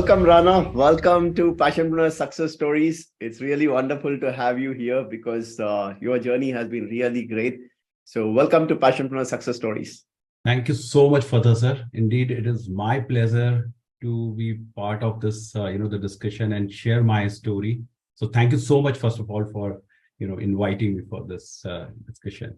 Welcome, Rana. Welcome to Passionpreneur Success Stories. It's really wonderful to have you here because your journey has been really great. So welcome to Passionpreneur Success Stories. Thank you so much, Fatah sir. Indeed, it is my pleasure to be part of this, the discussion and share my story. So thank you so much, first of all, for, inviting me for this discussion.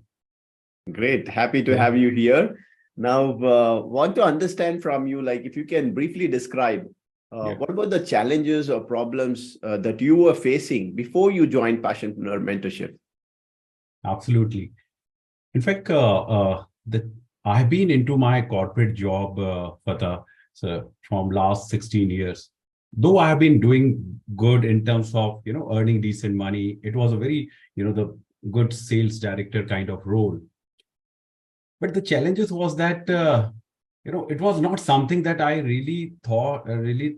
Great. Happy to have you here. Now, want to understand from you, like if you can briefly describe what were the challenges or problems that you were facing before you joined Passionpreneur Mentorship? Absolutely. In fact, I've been into my corporate job, Fatah, so from last 16 years. Though I have been doing good in terms of, earning decent money, it was a very, the good sales director kind of role. But the challenges was that, it was not something that I really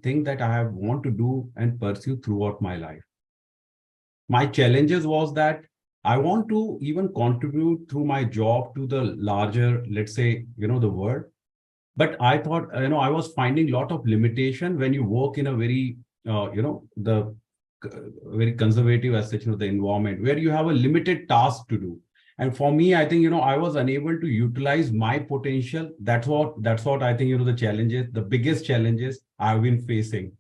think that I want to do and pursue throughout my life. My challenges was that I want to even contribute through my job to the larger, let's say, the world. But I thought, I was finding a lot of limitation when you work in a very, very conservative as such, the environment where you have a limited task to do. And for me, I think, I was unable to utilize my potential. That's what I think, the challenges, the biggest challenges I've been facing,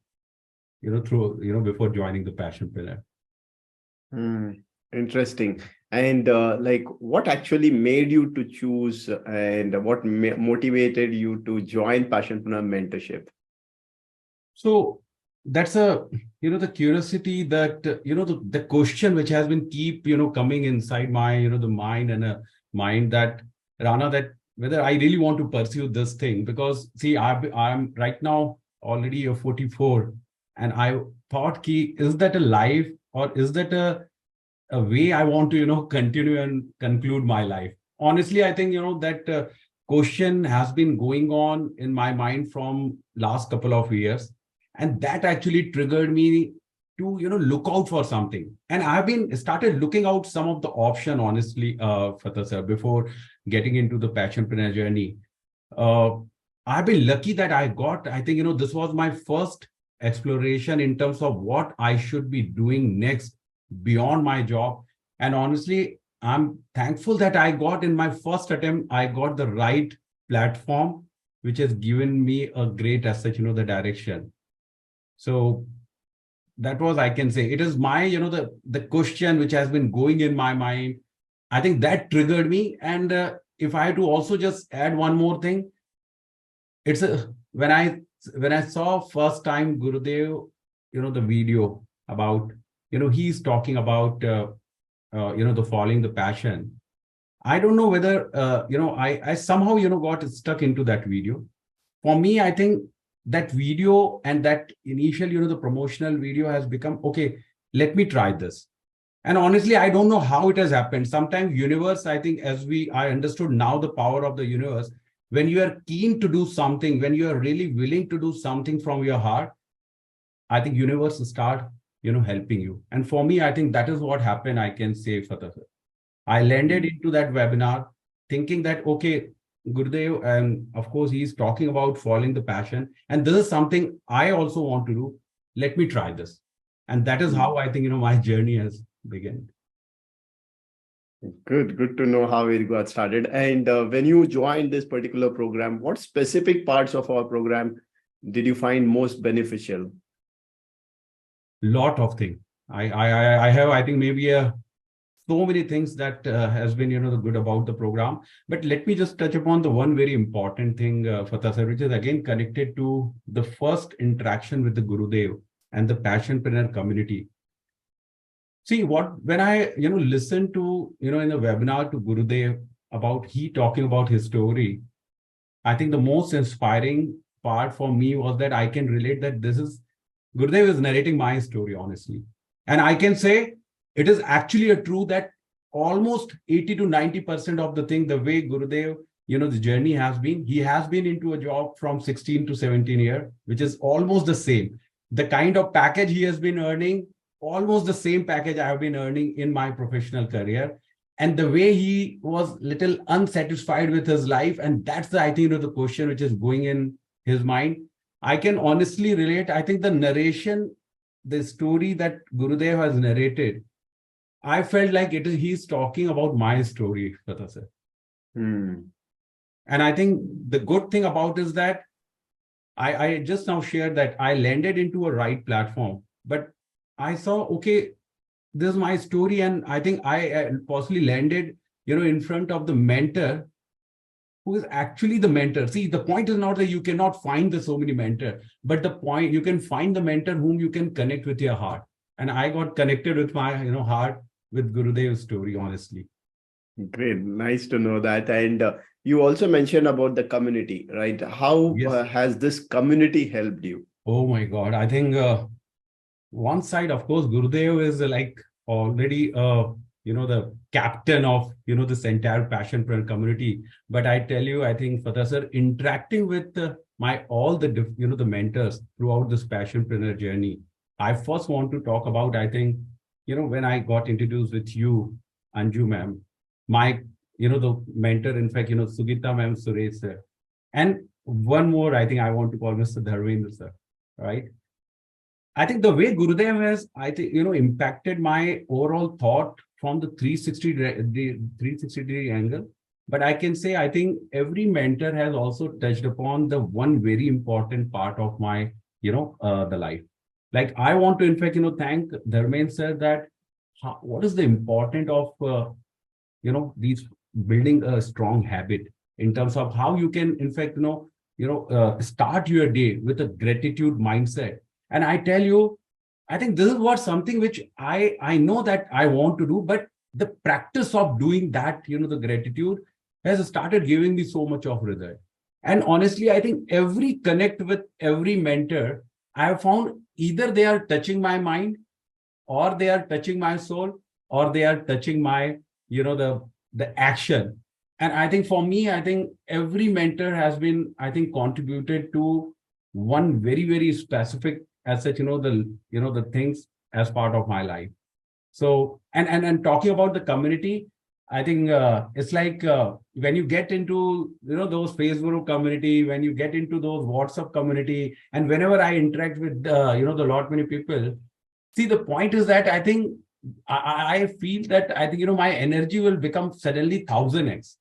before joining the Passionpreneur. Interesting. And like what actually made you to choose and what motivated you to join Passionpreneur Mentorship? So that's the curiosity that, the question which has been keep, coming inside my, the mind and mind that, Rana, that whether I really want to pursue this thing, because see, I'm right now already a 44 and I thought, is that a life or is that a way I want to, continue and conclude my life? Honestly, I think, that question has been going on in my mind from last couple of years. And that actually triggered me to, look out for something. And I've been started looking out some of the option, honestly, Fatah sir, before getting into the Passionpreneur journey. I've been lucky that I think, this was my first exploration in terms of what I should be doing next beyond my job. And honestly, I'm thankful that I got in my first attempt, I got the right platform, which has given me a great as such, the direction. So that was, I can say, it is my, the question which has been going in my mind. I think that triggered me. And if I had to also just add one more thing, it's when I saw first time Gurudev, the video about, he's talking about, the following the passion. I don't know whether, I somehow, got stuck into that video. For me, I think that video and that initial, the promotional video has become, okay, let me try this. And honestly, I don't know how it has happened. Sometimes universe, I think I understood now the power of the universe. When you are keen to do something, when you are really willing to do something from your heart, I think universe will start, helping you. And for me, I think that is what happened. I can say, Fatah. I landed into that webinar thinking that, okay, Gurudev, and of course, he's talking about following the passion. And this is something I also want to do. Let me try this. And that is how I think, my journey has begun. Good to know how it got started. And when you joined this particular program, what specific parts of our program did you find most beneficial? Lot of things. I have, I think maybe so many things that has been, the good about the program. But let me just touch upon the one very important thing, Fatah sir, which is again connected to the first interaction with the Gurudev and the Passionpreneur community. See, when I, listened to, in the webinar to Gurudev about he talking about his story, I think the most inspiring part for me was that I can relate that Gurudev is narrating my story, honestly. And I can say, it is actually a true that almost 80 to 90% of the thing, the way Gurudev, the journey has been, he has been into a job from 16 to 17 years, which is almost the same. The kind of package he has been earning, almost the same package I have been earning in my professional career. And the way he was little unsatisfied with his life. And that's the, I think, the question which is going in his mind. I can honestly relate. I think the narration, the story that Gurudev has narrated, I felt like he's talking about my story, Pratha sir. Hmm. And I think the good thing about is that I just now shared that I landed into a right platform, but I saw, okay, this is my story. And I think I possibly landed, in front of the mentor who is actually the mentor. See, the point is not that you cannot find the so many mentor, but the point you can find the mentor whom you can connect with your heart. And I got connected with my, heart with Gurudev's story, honestly. Great. Nice to know that. And you also mentioned about the community, right? How Yes. has this community helped you? Oh my God. I think one side, of course, Gurudev is like already, the captain of, this entire Passionpreneur community. But I tell you, I think Fatah sir, interacting with all the, the mentors throughout this Passionpreneur journey, I first want to talk about, I think, when I got introduced with you, Anju ma'am, my, the mentor, in fact, Sugita ma'am, Suresh sir. And one more, I think I want to call Mr. Dharmendra sir, right? I think the way Gurudev has, I think, impacted my overall thought from the 360 degree angle. But I can say, I think every mentor has also touched upon the one very important part of my, the life. Like I want to, in fact, thank Dharmendra sir that what is the importance of, these building a strong habit in terms of how you can, in fact, start your day with a gratitude mindset. And I tell you, I think this is what something which I know that I want to do, but the practice of doing that, the gratitude has started giving me so much of result. And honestly, I think every connect with every mentor, I have found either they are touching my mind, or they are touching my soul, or they are touching my, the action. And I think for me, I think every mentor has been, I think, contributed to one very, very specific as such, the things as part of my life. So, and talking about the community, I think it's like when you get into, those Facebook community, when you get into those WhatsApp community, and whenever I interact with, the lot many people, see, the point is that I think I feel that I think, my energy will become suddenly 1000x.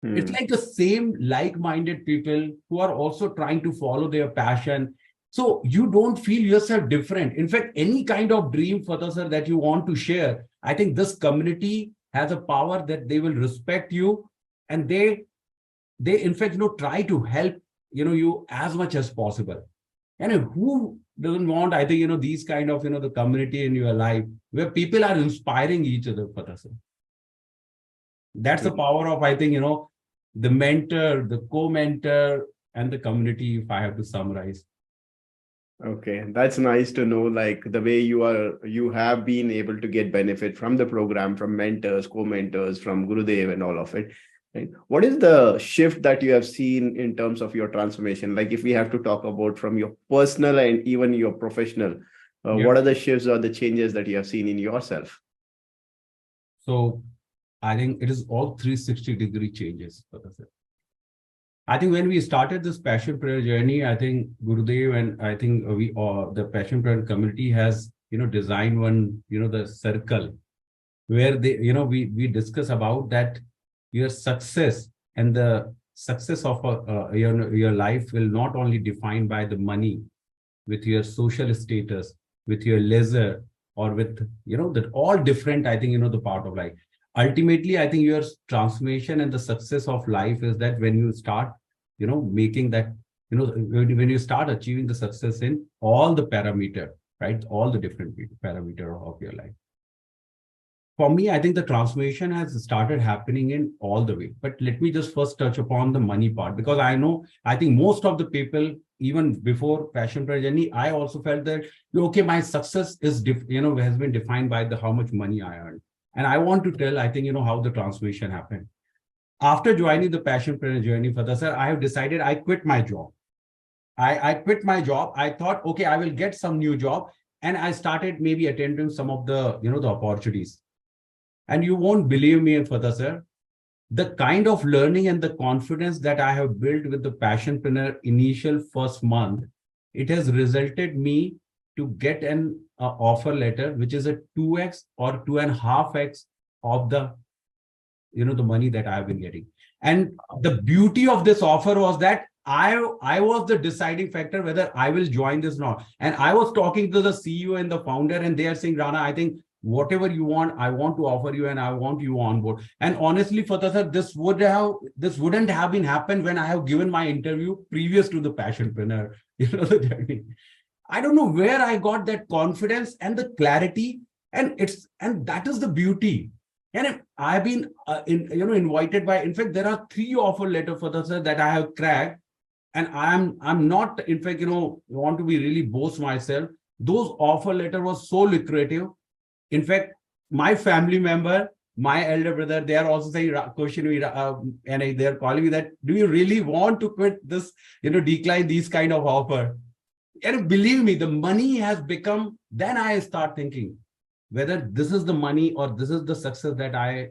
It's Hmm. like the same like-minded people who are also trying to follow their passion. So you don't feel yourself different. In fact, any kind of dream, Fatah sir, that you want to share, I think this community has a power that they will respect you, and they in fact, try to help, you as much as possible. And who doesn't want, I think, these kind of, the community in your life where people are inspiring each other, Fatah sir. That's the power of, I think, the mentor, the co-mentor, and the community, if I have to summarize. Okay, that's nice to know, like the way you have been able to get benefit from the program, from mentors, co-mentors, from Gurudev and all of it. Right? What is the shift that you have seen in terms of your transformation? Like if we have to talk about from your personal and even your professional, Yeah. what are the shifts or the changes that you have seen in yourself? So I think it is all 360-degree changes, Fatah sir. I think when we started this Passionpreneur journey, I think Gurudev and I think the Passionpreneur community has, designed one, the circle where we discuss about that your success and the success of your life will not only defined by the money, with your social status, with your leisure, or with, that all different, I think, the part of life. Ultimately, I think your transformation and the success of life is that when you start, making that, when you start achieving the success in all the parameter, right? All the different parameter of your life. For me, I think the transformation has started happening in all the way. But let me just first touch upon the money part, because I think most of the people, even before Passionpreneur journey, I also felt that, okay, my success is, has been defined by the how much money I earn. And I want to tell, I think, how the transformation happened. After joining the Passionpreneur journey, Fatah sir, I have decided I quit my job. I quit my job. I thought, okay, I will get some new job. And I started maybe attending some of the, the opportunities. And you won't believe me, Fatah sir, the kind of learning and the confidence that I have built with the Passionpreneur initial first month, it has resulted me to get an offer letter, which is a 2x or 2.5x of the, the money that I've been getting. And the beauty of this offer was that I was the deciding factor whether I will join this or not. And I was talking to the CEO and the founder, and they are saying, Rana, I think whatever you want, I want to offer you, and I want you on board. And honestly, Fatah sir, this wouldn't have been happened when I have given my interview previous to the Passionpreneur, the journey. I don't know where I got that confidence and the clarity, and that is the beauty. And I've been invited by, in fact, there are 3 offer letters for the sir that I have cracked. And I'm not, in fact, want to be really boast myself. Those offer letter was so lucrative. In fact, my family member, my elder brother, they are also saying, questioning, and they're calling me that, do you really want to quit this, decline these kind of offer? And believe me, the money has become, then I start thinking whether this is the money or this is the success that I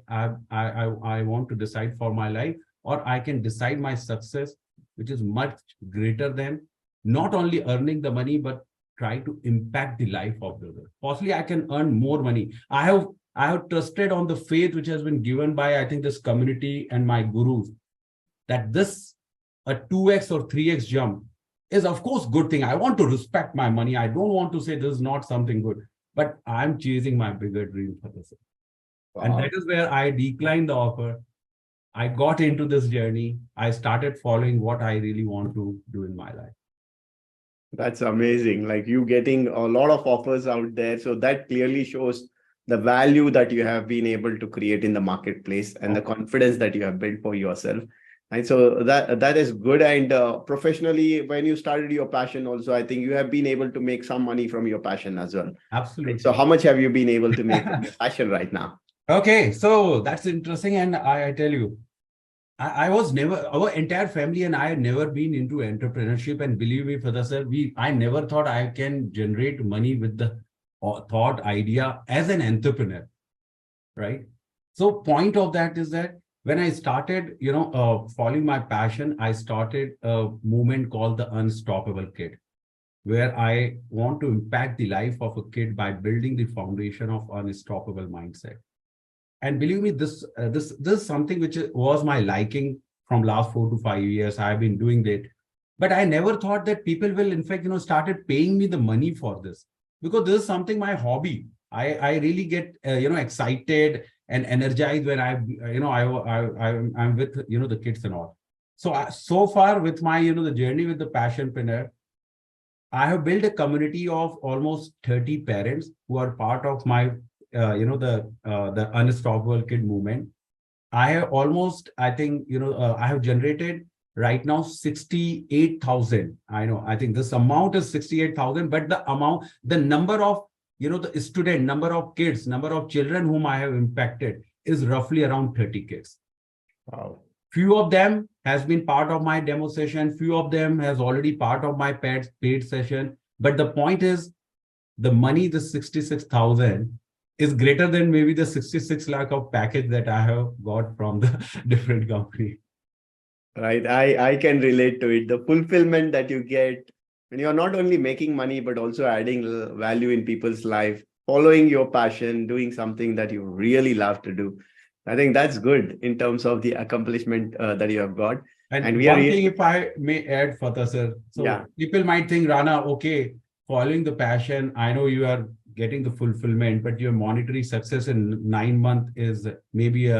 want to decide for my life, or I can decide my success, which is much greater than not only earning the money, but try to impact the life of the other. Possibly I can earn more money. I have trusted on the faith which has been given by, I think, this community and my gurus, that this, a 2x or 3x jump is of course good thing. I want to respect my money. I don't want to say this is not something good, but I'm chasing my bigger dream for this. Wow. And that is where I declined the offer. I got into this journey. I started following what I really want to do in my life. That's amazing. Like you getting a lot of offers out there. So that clearly shows the value that you have been able to create in the marketplace and the confidence that you have built for yourself. And so that is good. And professionally, when you started your passion also, I think you have been able to make some money from your passion as well. Absolutely. Right? So how much have you been able to make from your passion right now? Okay, so that's interesting. And I tell you, I was never, our entire family and I had never been into entrepreneurship. And believe me, Fatah sir, I never thought I can generate money with the thought idea as an entrepreneur, right? So point of that is that when I started, following my passion, I started a movement called the Unstoppable Kid, where I want to impact the life of a kid by building the foundation of unstoppable mindset. And believe me, this is something which was my liking from last 4 to 5 years. I've been doing that, but I never thought that people will, in fact, started paying me the money for this, because this is something my hobby. I really get excited and energized when I'm with the kids and all. So far with my the journey with the Passionpreneur, I have built a community of almost 30 parents who are part of my the Unstoppable Kid movement. I have almost, I think, I have generated right now 68,000. I think this amount is 68,000, but the number of, the student, number of kids, number of children whom I have impacted is roughly around 30 kids. Wow. Few of them has been part of my demo session. Few of them has already part of my paid session. But the point is, the money, the 66,000, is greater than maybe the 66 lakh of package that I have got from the different company. Right. I can relate to it. The fulfillment that you get when you're not only making money, but also adding value in people's life, following your passion, doing something that you really love to do. I think that's good in terms of the accomplishment that you have got. And we one thing, if I may add, Fatah sir, so yeah, people might think, Rana, okay, following the passion, I know you are getting the fulfillment, but your monetary success in 9 months is maybe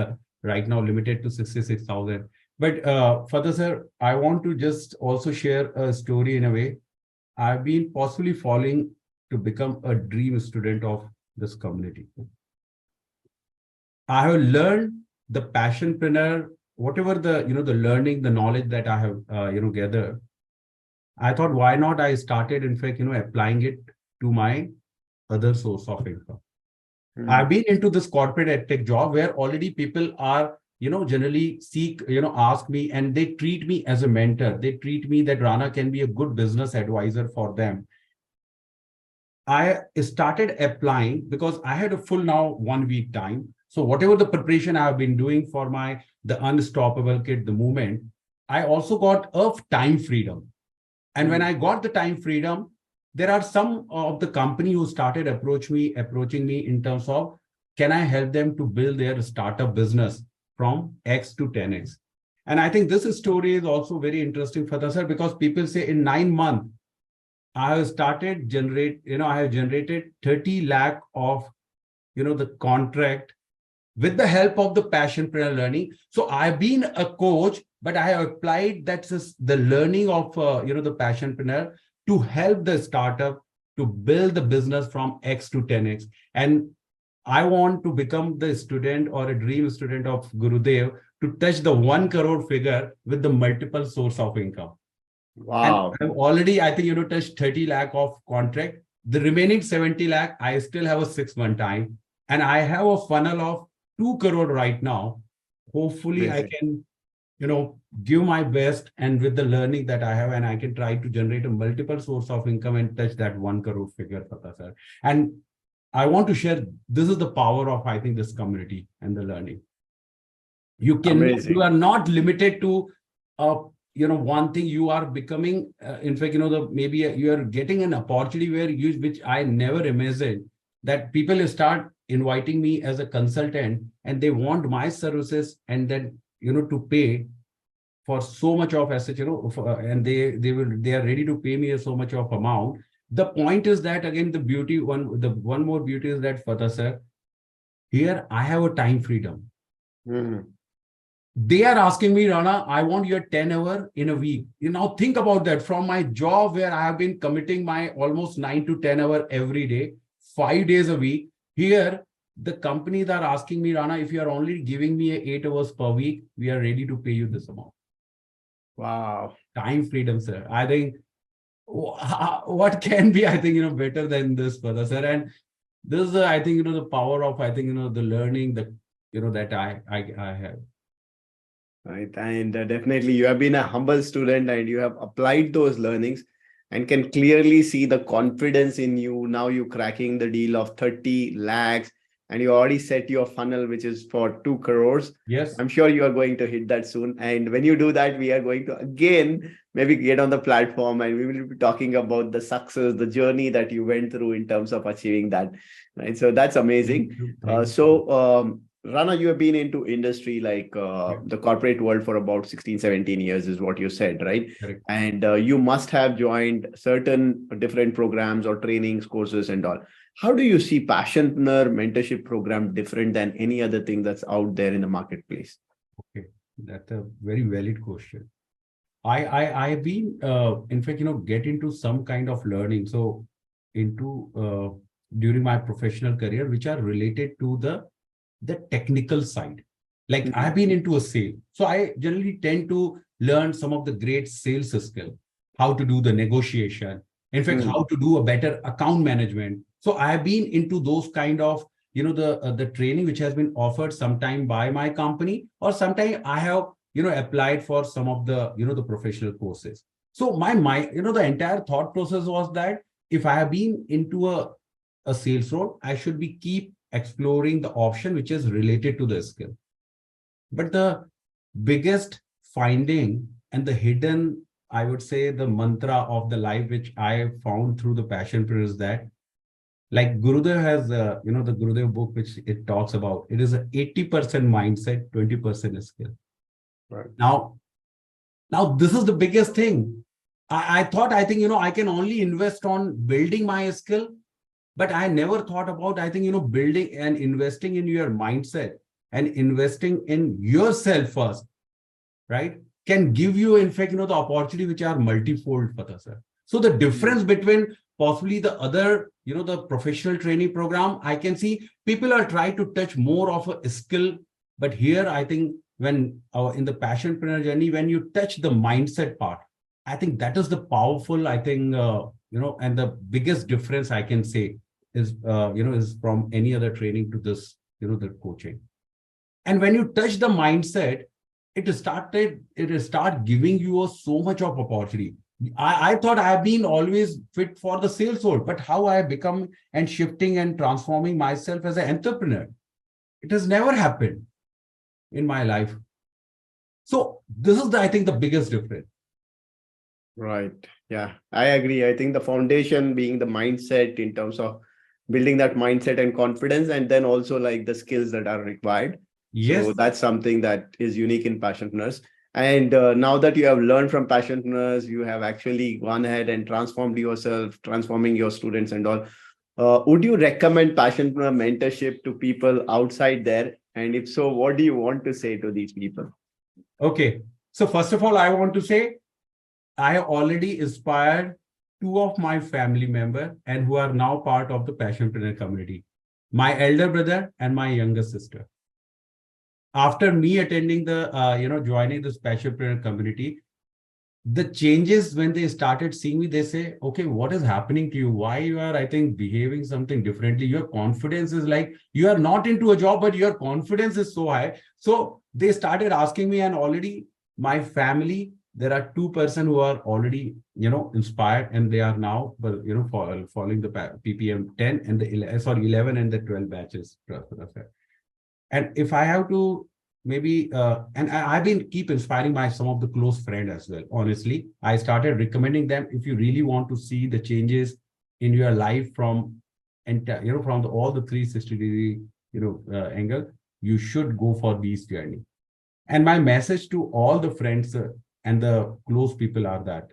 right now limited to 66,000. But Fatah sir, I want to just also share a story in a way. I've been possibly following to become a dream student of this community. I have learned the Passionpreneur, whatever the the learning, the knowledge that I have gathered. I thought, why not I started, in fact, applying it to my other source of income. I've been into this corporate tech job where already people are, generally ask me, and they treat me as a mentor. They treat me that Rana can be a good business advisor for them. I started applying because I had a full now 1 week time. So whatever the preparation I've been doing for the Unstoppable Kid, the movement, I also got a time freedom. And when I got the time freedom, there are some of the company who started approaching me in terms of, can I help them to build their startup business from X to 10X? And I think this story is also very interesting for us, because people say in 9 months, I have generated 30 lakh of, the contract with the help of the Passionpreneur learning. So I've been a coach, but I have applied the learning of, the Passionpreneur to help the startup to build the business from X to 10X. And I want to become the student or a dream student of Gurudev to touch the 1 crore figure with the multiple source of income. Wow. And I've already, I think, touched 30 lakh of contract. The remaining 70 lakh, I still have a 6 month time. And I have a funnel of 2 crore right now. Hopefully, amazing. I can, give my best, and with the learning that I have, and I can try to generate a multiple source of income and touch that 1 crore figure, Fatah sir. And I want to share, this is the power of, I think, this community and the learning. You are not limited to, one thing. You are becoming, in fact, maybe you are getting an opportunity which I never imagined, that people start inviting me as a consultant, and they want my services, and then, to pay for so much of asset, and they are ready to pay me so much of amount. The point is that, again, one more beauty is that, Fatah sir, here I have a time freedom. They are asking me, Rana, I want your 10 hours in a week. Now think about that. From my job, where I have been committing my almost 9 to 10 hours every day, 5 days a week. Here, the companies are asking me, Rana, if you are only giving me 8 hours per week, we are ready to pay you this amount. Wow. Time freedom, sir. I think, what can be, I think, better than this, Fatah sir? And this is, I think, the power of, I think, the learning that, that I have. Right. And definitely you have been a humble student, and you have applied those learnings, and can clearly see the confidence in you. Now you cracking the deal of 30 lakhs, and you already set your funnel, which is for 2 crores. Yes. I'm sure you are going to hit that soon. And when you do that, we are going to again maybe get on the platform, and we will be talking about the success, the journey that you went through in terms of achieving that. Right. So that's amazing. Thank you. Rana, you have been into industry like the corporate world for about 16, 17 years is what you said, right? Correct. And you must have joined certain different programs or trainings, courses and all. How do you see Passionpreneur mentorship program different than any other thing that's out there in the marketplace? Okay, that's a very valid question. I've been, in fact, get into some kind of learning. So during my professional career, which are related to the technical side. Like I've been into a sale. So I generally tend to learn some of the great sales skill, how to do the negotiation, in fact, how to do a better account management. So I have been into those kind of, the training which has been offered sometime by my company, or sometime I have, applied for some of the, the professional courses. So my the entire thought process was that if I have been into a sales role, I should be keep exploring the option which is related to the skill. But the biggest finding and the hidden, I would say, the mantra of the life which I found through the Passionpreneur is that, like Gurudev has, the Gurudev book, which it talks about, it is an 80% mindset, 20% skill. Right. Now this is the biggest thing. I thought, I think, I can only invest on building my skill. But I never thought about, I think, building and investing in your mindset and investing in yourself first, right? Can give you, in fact, the opportunity which are multifold, Fatah sir. So the difference between possibly the other, the professional training program, I can see people are trying to touch more of a skill. But here, I think when in the Passionpreneur journey, when you touch the mindset part, I think that is the powerful, I think, and the biggest difference I can say is, is from any other training to this, the coaching. And when you touch the mindset, it start giving you so much of opportunity. I thought I have been always fit for the sales role, but how I have become and shifting and transforming myself as an entrepreneur, it has never happened in my life. So this is I think the biggest difference. Right. Yeah, I agree. I think the foundation being the mindset in terms of building that mindset and confidence, and then also like the skills that are required. So Yes. that's something that is unique in Passionpreneurs. And now that you have learned from Passionpreneurs, you have actually gone ahead and transformed yourself, transforming your students and all. Would you recommend Passionpreneur mentorship to people outside there? And if so, what do you want to say to these people? Okay. So first of all, I want to say I already inspired two of my family members and who are now part of the Passionpreneur community, my elder brother and my younger sister. After me attending the, joining this Passionpreneur community, the changes when they started seeing me, they say, okay, what is happening to you? Why you are, I think, behaving something differently? Your confidence is like, you are not into a job, but your confidence is so high. So they started asking me, and already my family, there are two persons who are already, inspired, and they are now, following the PPM 10 and the 11 and the 12 batches. And if I have to maybe, and I've been keep inspiring my some of the close friends as well. Honestly, I started recommending them, if you really want to see the changes in your life from, and from all the 360-degree, angle, you should go for these journey. And my message to all the friends and the close people are that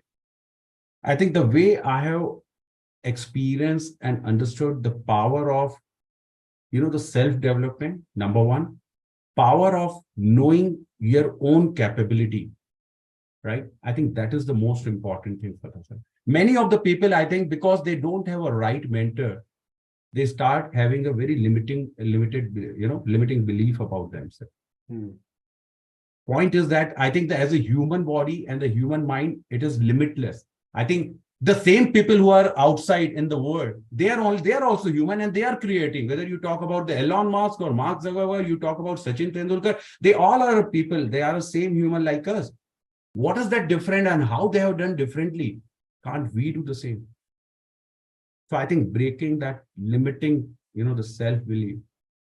I think the way I have experienced and understood the power of, the self-development, number one, power of knowing your own capability, right? I think that is the most important thing for us. Many of the people, I think, because they don't have a right mentor, they start having a very limiting belief about themselves. Point is that I think that as a human body and the human mind, it is limitless. I think the same people who are outside in the world, they are also human, and they are creating. Whether you talk about the Elon Musk or Mark Zuckerberg, you talk about Sachin Tendulkar, they all are people. They are the same human like us. What is that different, and how they have done differently? Can't we do the same? So I think breaking that limiting, the self-belief,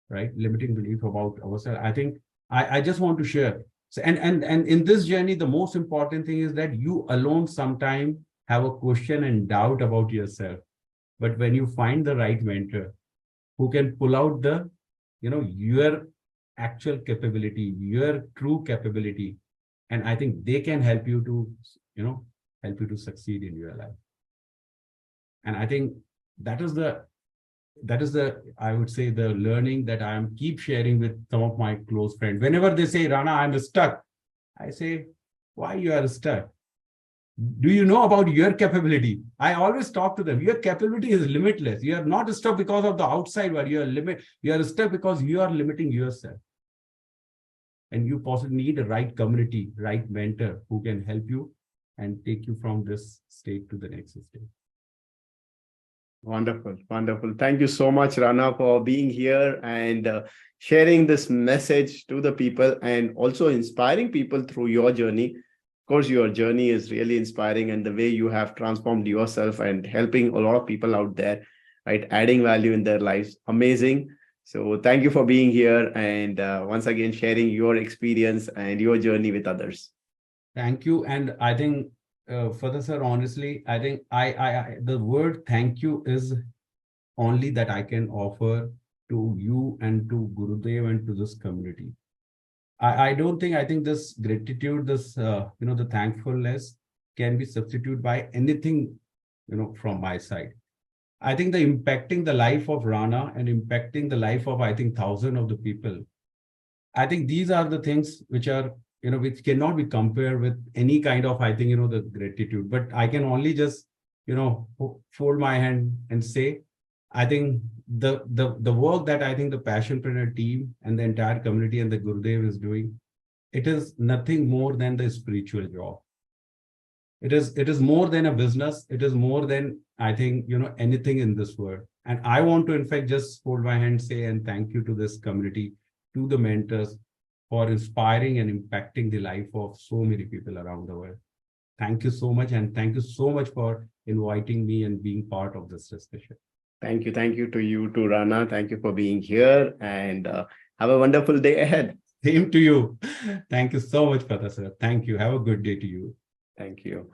right? Limiting belief about ourselves. I think I just want to share. So, and in this journey, the most important thing is that you alone sometimes have a question and doubt about yourself. But when you find the right mentor who can pull out the, your actual capability, your true capability, and I think they can help you to, help you to succeed in your life. And I think that is the, I would say, the learning that I am keep sharing with some of my close friends. Whenever they say, Rana, I'm stuck, I say, why you are stuck? Do you know about your capability? I always talk to them. Your capability is limitless. You are not stuck because of the outside world. You are stuck because you are limiting yourself. And you possibly need a right community, right mentor who can help you and take you from this state to the next state. Wonderful, wonderful. Thank you so much, Rana, for being here and sharing this message to the people, and also inspiring people through your journey. Of course, your journey is really inspiring, and the way you have transformed yourself and helping a lot of people out there, right? Adding value in their lives. Amazing. So thank you for being here, and once again, sharing your experience and your journey with others. Thank you. And I think, further, sir, honestly, I think the word thank you is only that I can offer to you and to Gurudev and to this community. I don't think, I think this gratitude, this, the thankfulness can be substituted by anything, from my side. I think the impacting the life of Rana and impacting the life of, I think, thousands of the people. I think these are the things which are, which cannot be compared with any kind of, I think, the gratitude. But I can only just, fold my hand and say, I think the work that I think the Passionpreneur team and the entire community and the Gurudev is doing, it is nothing more than the spiritual job. It is more than a business. It is more than, I think, anything in this world. And I want to, in fact, just fold my hand, say, and thank you to this community, to the mentors, for inspiring and impacting the life of so many people around the world. Thank you so much. And thank you so much for inviting me and being part of this discussion. Thank you. Thank you to you, to Rana. Thank you for being here, and have a wonderful day ahead. Same to you. Thank you so much, Fatah sir. Thank you. Have a good day to you. Thank you.